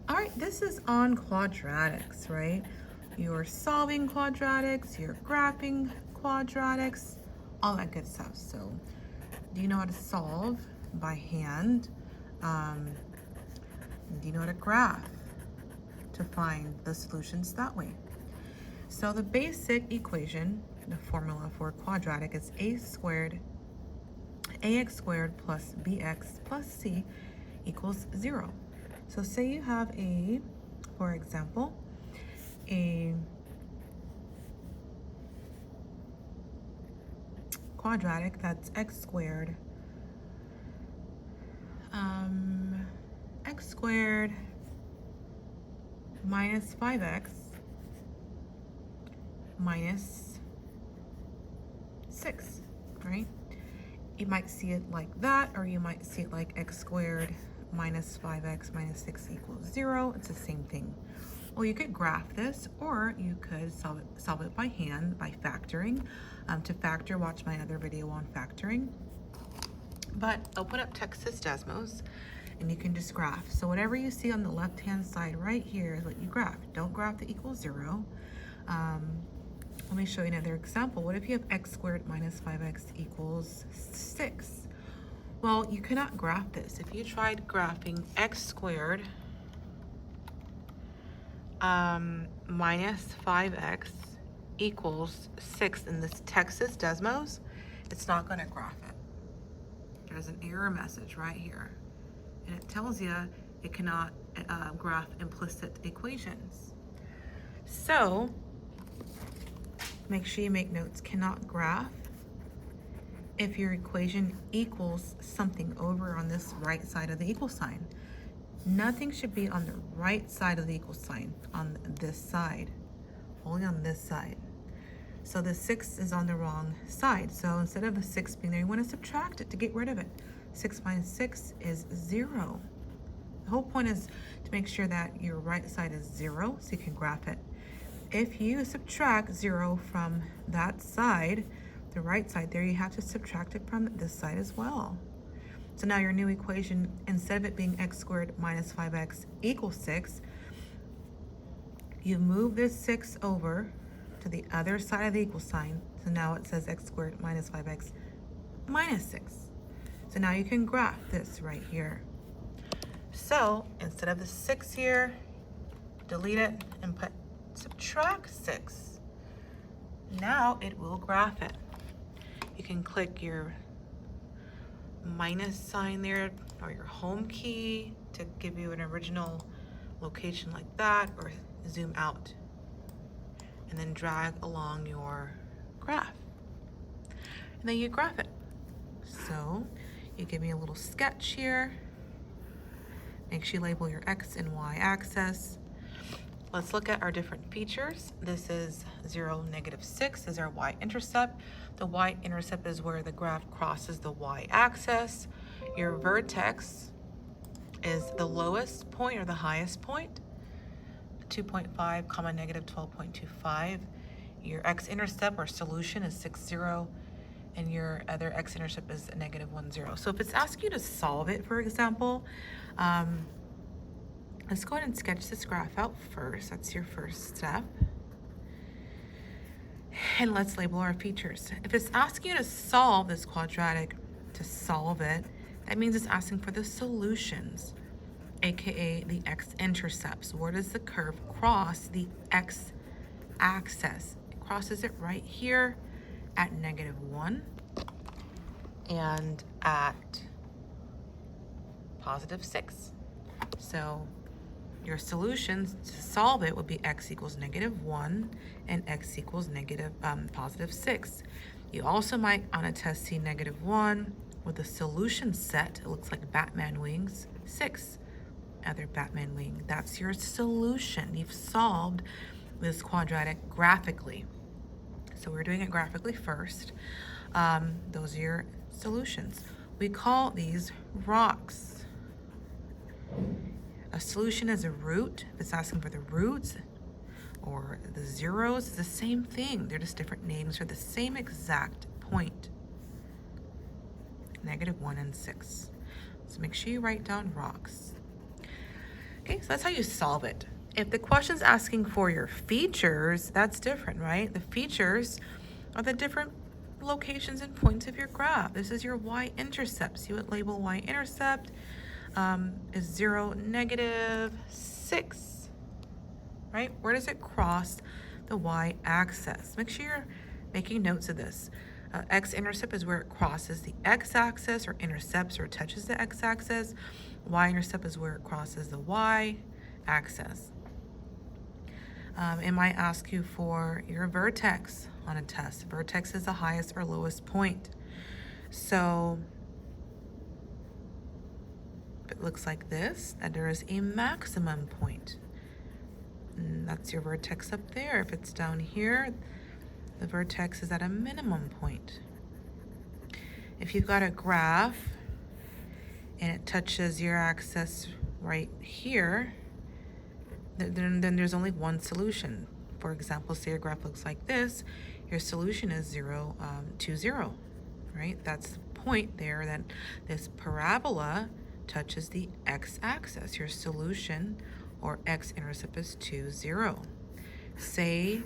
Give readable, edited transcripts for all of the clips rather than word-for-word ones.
All right, this is on quadratics, right? You're solving quadratics, you're graphing quadratics, all that good stuff. So, do you know how to solve by hand? Um, do you know how to graph to find the solutions that way? So the basic equation, the formula for quadratic is ax squared plus bx plus c equals 0. So say you have for example, a quadratic that's x squared minus 5x minus 6, right? You might see it like that, or you might see it like x squared minus 5x minus 6 equals 0. It's the same thing. Well, you could graph this, or you could solve it by hand by factoring. To factor, watch my other video on factoring. But open up Texas Desmos, and you can just graph. So whatever you see on the left-hand side right here is what you graph. Don't graph the equals 0. Let me show you another example. What if you have x squared minus 5x equals 6? Well, you cannot graph this. If you tried graphing x squared minus 5x equals 6 in this Texas Desmos, it's not going to graph it. There's an error message right here, and it tells you it cannot graph implicit equations. So make sure you make notes, cannot graph if your equation equals something over on this right side of the equal sign. Nothing should be on the right side of the equal sign, on this side, only on this side. So the 6 is on the wrong side. So instead of a 6 being there, you want to subtract it to get rid of it. 6 minus 6 is 0. The whole point is to make sure that your right side is 0 so you can graph it. If you subtract 0 from that side, the right side there, you have to subtract it from this side as well. So now your new equation, instead of it being x squared minus 5x equals 6, you move this 6 over to the other side of the equal sign. So now it says x squared minus 5x minus 6. So now you can graph this right here. So instead of the 6 here, delete it and put subtract 6. Now it will graph it. You can click your minus sign there or your home key to give you an original location like that, or zoom out and then drag along your graph, and then you graph it. So you give me a little sketch here. Make sure you label your x and y axis. Let's look at our different features. This is 0, -6 is our y-intercept. The y-intercept is where the graph crosses the y-axis. Your vertex is the lowest point or the highest point, 2.5, comma -12.25. Your x-intercept or solution is 6, 0, and your other x-intercept is -1, 0. So if it's asking you to solve it, for example, let's go ahead and sketch this graph out first. That's your first step. And let's label our features. If it's asking you to solve this quadratic, to solve it, that means it's asking for the solutions, aka the x-intercepts. Where does the curve cross the x-axis? It crosses it right here at -1 and at +6. So your solutions to solve it would be x equals -1 and x equals +6. You also might on a test see -1 with a solution set. It looks like Batman wings, 6 other Batman wing. That's your solution. You've solved this quadratic graphically. So we're doing it graphically first. Those are your solutions. We call these rocks. A solution is a root. If it's asking for the roots or the zeros, it's the same thing. They're just different names for the same exact point. -1 and 6. So make sure you write down rocks. Okay, so that's how you solve it. If the question's asking for your features, that's different, right? The features are the different locations and points of your graph. This is your y-intercepts. You would label y-intercept is 0, -6, right? Where does it cross the y-axis? Make sure you're making notes of this. X-intercept is where it crosses the x-axis or intercepts or touches the x-axis. Y-intercept is where it crosses the y-axis. It might ask you for your vertex on a test. Vertex is the highest or lowest point. So if it looks like this, that there is a maximum point. And that's your vertex up there. If it's down here, the vertex is at a minimum point. If you've got a graph and it touches your axis right here, then there's only one solution. For example, say your graph looks like this, your solution is 0, 2, 0, right? That's the point there that this parabola touches the x-axis. Your solution or x-intercept is 2, 0. Say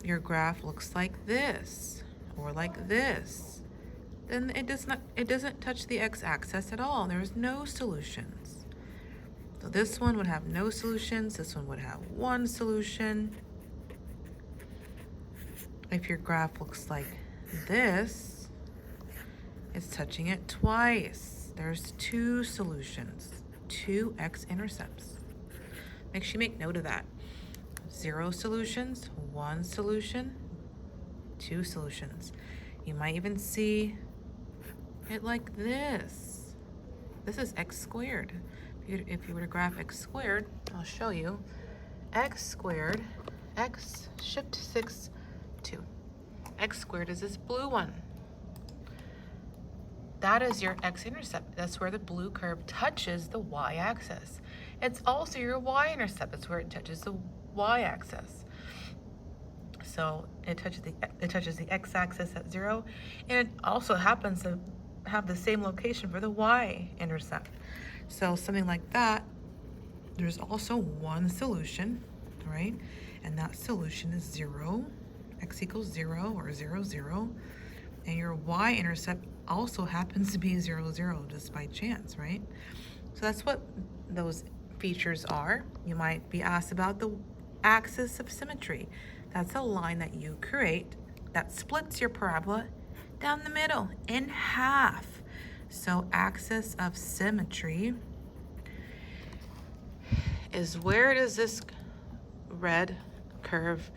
your graph looks like this or like this, then it doesn't touch the x-axis at all. There's no solutions. So this one would have no solutions. This one would have one solution. If your graph looks like this, it's touching it twice. There's two solutions, two x-intercepts. Make sure you make note of that. 0 solutions, 1 solution, 2 solutions. You might even see it like this. This is x squared. If you were to graph x squared, I'll show you. X squared, x, shift 6, 2. X squared is this blue one. That is your x-intercept. That's where the blue curve touches the y-axis. It's also your y-intercept. It's where it touches the y-axis. So it touches the x-axis at 0, and it also happens to have the same location for the y-intercept. So something like that, there's also one solution, right? And that solution is 0, x equals 0 or 0, 0. And your y-intercept also happens to be 0, 0 just by chance, right? So that's what those features are. You might be asked about the axis of symmetry. That's a line that you create that splits your parabola down the middle in half. So axis of symmetry is where does this red curve,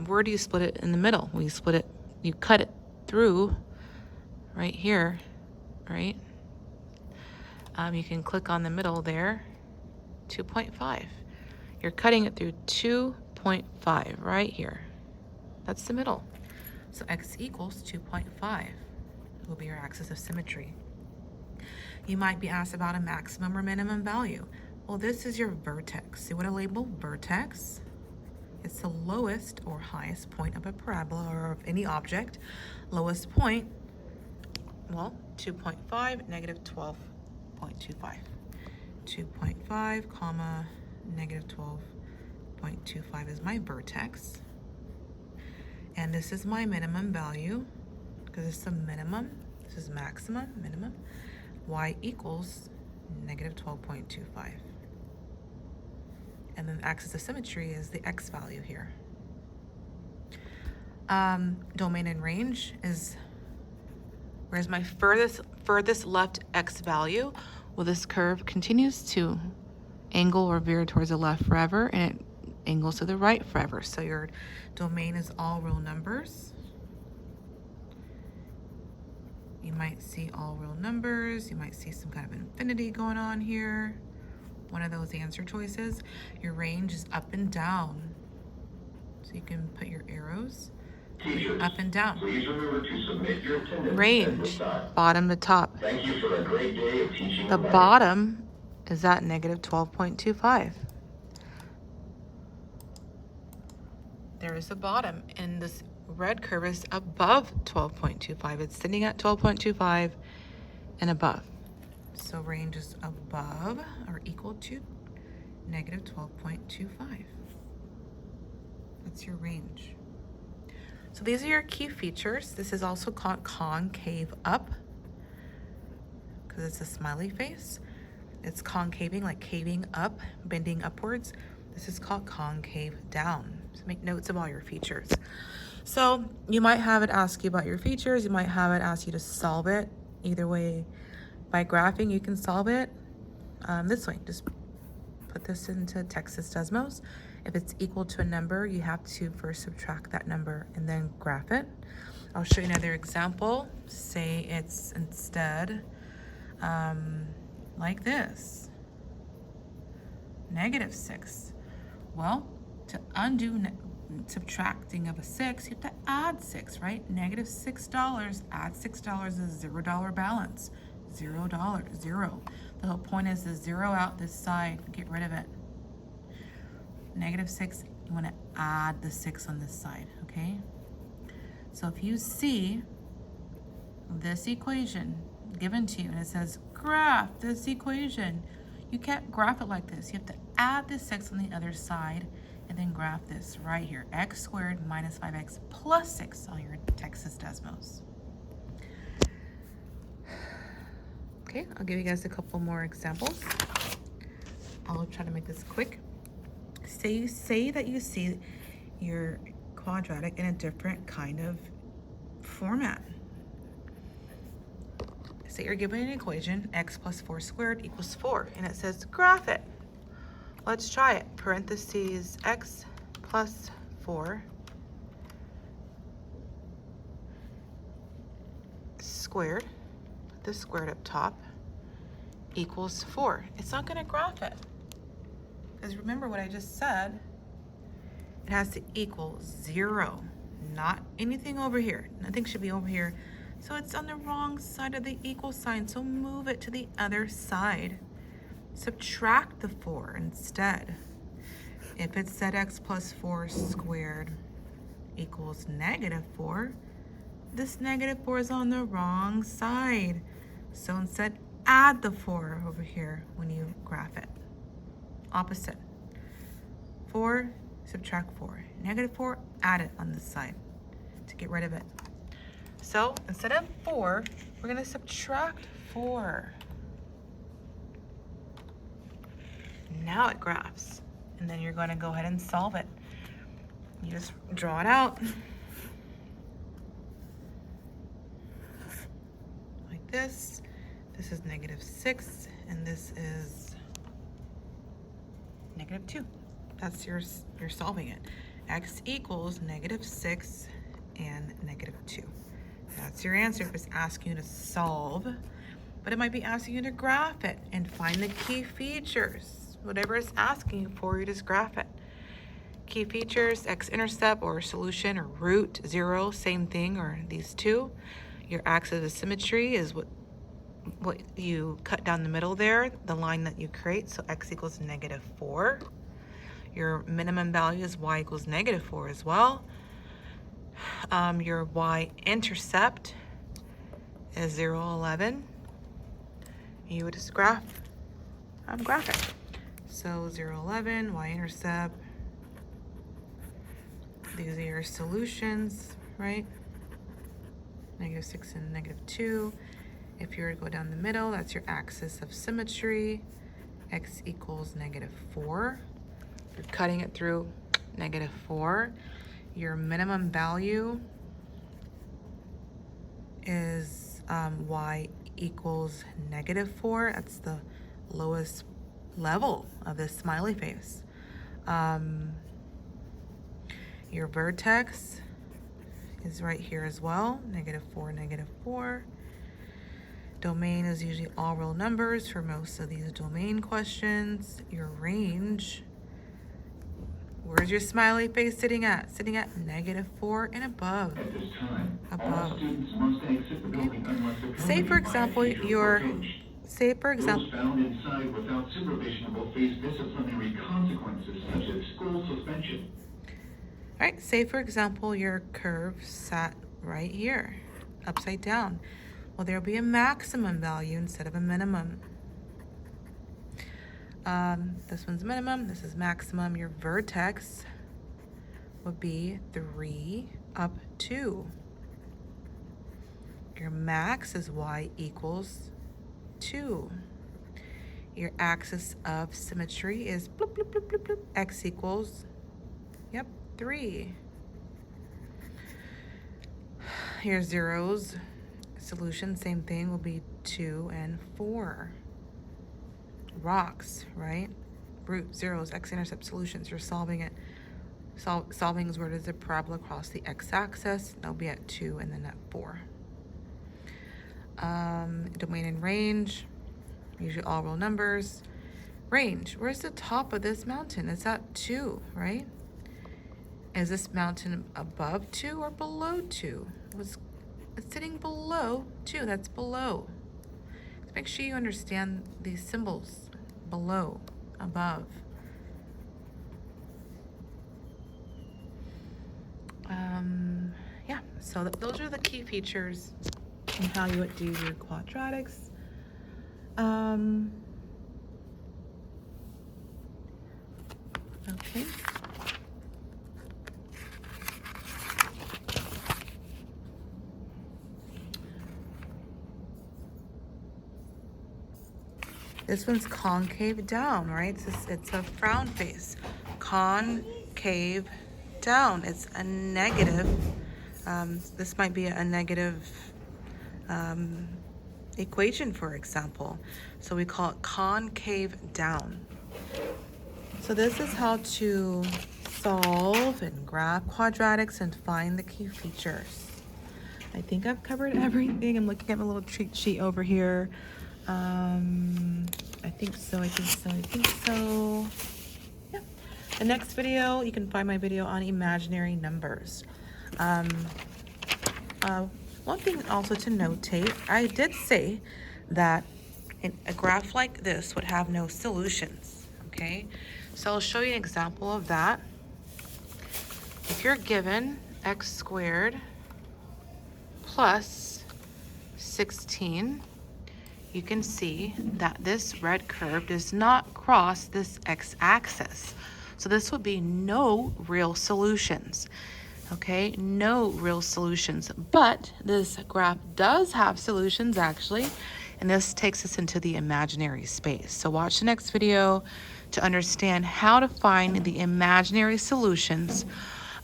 where do you split it in the middle? When you split it, you cut it through right here, right? You can click on the middle there, 2.5. You're cutting it through 2.5 right here. That's the middle. So x equals 2.5 will be your axis of symmetry. You might be asked about a maximum or minimum value. Well, this is your vertex. See what I label vertex? It's the lowest or highest point of a parabola or of any object. Lowest point, well, 2.5, -12.25. 2.5, comma, -12.25 is my vertex. And this is my minimum value, because this is a minimum. This is maximum, minimum. Y equals -12.25. And then the axis of symmetry is the x value here. Domain and range is, where's my furthest left x value? Well, this curve continues to angle or veer towards the left forever, and it angles to the right forever. So your domain is all real numbers. You might see all real numbers. You might see some kind of infinity going on here. One of those answer choices. Your range is up and down. So you can put your arrows up and down. Please remember to submit your attendance range, at this time. bottom to top. Thank you for a great day of teaching. The bottom is at -12.25. There is a bottom, and this red curve is above 12.25. It's sitting at 12.25 and above. So range is above or equal to negative 12.25. That's your range. So these are your key features. This is also called concave up because it's a smiley face. It's concaving, like caving up, bending upwards. This is called concave down. So make notes of all your features. So you might have it ask you about your features. You might have it ask you to solve it. Either way, by graphing, you can solve it this way. Just put this into Texas Desmos. If it's equal to a number, you have to first subtract that number and then graph it. I'll show you another example. Say it's instead like this, -6. Well, to undo subtracting of a 6, you have to add 6, right? -$6, add $6 is $0 balance. $0, 0. The whole point is to zero out this side, get rid of it. -6, you want to add the 6 on this side, okay? So if you see this equation given to you and it says graph this equation, you can't graph it like this. You have to add the 6 on the other side and then graph this right here. X squared minus 5x plus 6 on your Texas Desmos. Okay, I'll give you guys a couple more examples. I'll try to make this quick. Say that you see your quadratic in a different kind of format. Say you're given an equation, x plus 4 squared equals 4, and it says graph it. Let's try it. Parentheses x plus 4 squared, put the squared up top, equals 4. It's not going to graph it. Because remember what I just said, it has to equal 0, not anything over here. Nothing should be over here. So it's on the wrong side of the equal sign, so move it to the other side. Subtract the 4 instead. If it said x plus 4 squared equals -4, this -4 is on the wrong side. So instead, add the 4 over here when you graph it. Opposite. 4, subtract 4. -4, add it on this side to get rid of it. So instead of 4, we're going to subtract 4. Now it graphs. And then you're going to go ahead and solve it. You just draw it out. Like this. This is -6, and this is -2. That's you're solving it. X equals -6 and -2. That's your answer if it's asking you to solve, but it might be asking you to graph it and find the key features. Whatever it's asking you for, you just graph it. Key features, x-intercept or solution or root, 0, same thing, or these two. Your axis of symmetry is what you cut down the middle there, the line that you create, so x equals -4. Your minimum value is y equals -4 as well. Your y-intercept is 0, 11. You would just graph it. So 0, 11, y-intercept. These are your solutions, right? -6 and -2. If you were to go down the middle, that's your axis of symmetry. X equals -4. You're cutting it through -4. Your minimum value is y equals -4. That's the lowest level of this smiley face. Your vertex is right here as well, -4, -4. Domain is usually all real numbers for most of these domain questions. Your range, where's your smiley face sitting at? Sitting at -4 and above. At this time, all Above. students must exit the building unless Say for accompanied by a example, teacher or coach. Those found inside without supervision will face disciplinary consequences such as school suspension. all right, say for example, your curve sat right here, upside down. Well, there'll be a maximum value instead of a minimum. This one's minimum, this is maximum. Your vertex would be 3 up 2. Your max is y equals 2. Your axis of symmetry is bloop, bloop, bloop, bloop, bloop, x equals, 3. Your zeros, solution, same thing, will be 2 and 4. Rocks, right? Root, zeros, x-intercept solutions. You're solving it. Solving is where there's a parabola across the x-axis. That'll be at 2 and then at 4. Domain and range, usually all real numbers. Range, where's the top of this mountain? It's at 2, right? Is this mountain above 2 or below 2? It's sitting below 2, that's below. Let's make sure you understand these symbols. Below, above. Yeah, so those are the key features and how you would do your quadratics. Okay. This one's concave down, right? It's a frown face. Concave down. It's a negative. This might be a negative equation, for example. So we call it concave down. So this is how to solve and graph quadratics and find the key features. I think I've covered everything. I'm looking at my little cheat sheet over here. I think so. Yeah. The next video, you can find my video on imaginary numbers. One thing also to notate, I did say that a graph like this would have no solutions, okay? So I'll show you an example of that. If you're given x squared plus 16, you can see that this red curve does not cross this x-axis. So this would be no real solutions, okay? No real solutions, but this graph does have solutions actually, and this takes us into the imaginary space. So watch the next video to understand how to find the imaginary solutions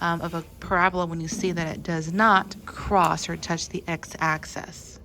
of a parabola when you see that it does not cross or touch the x-axis.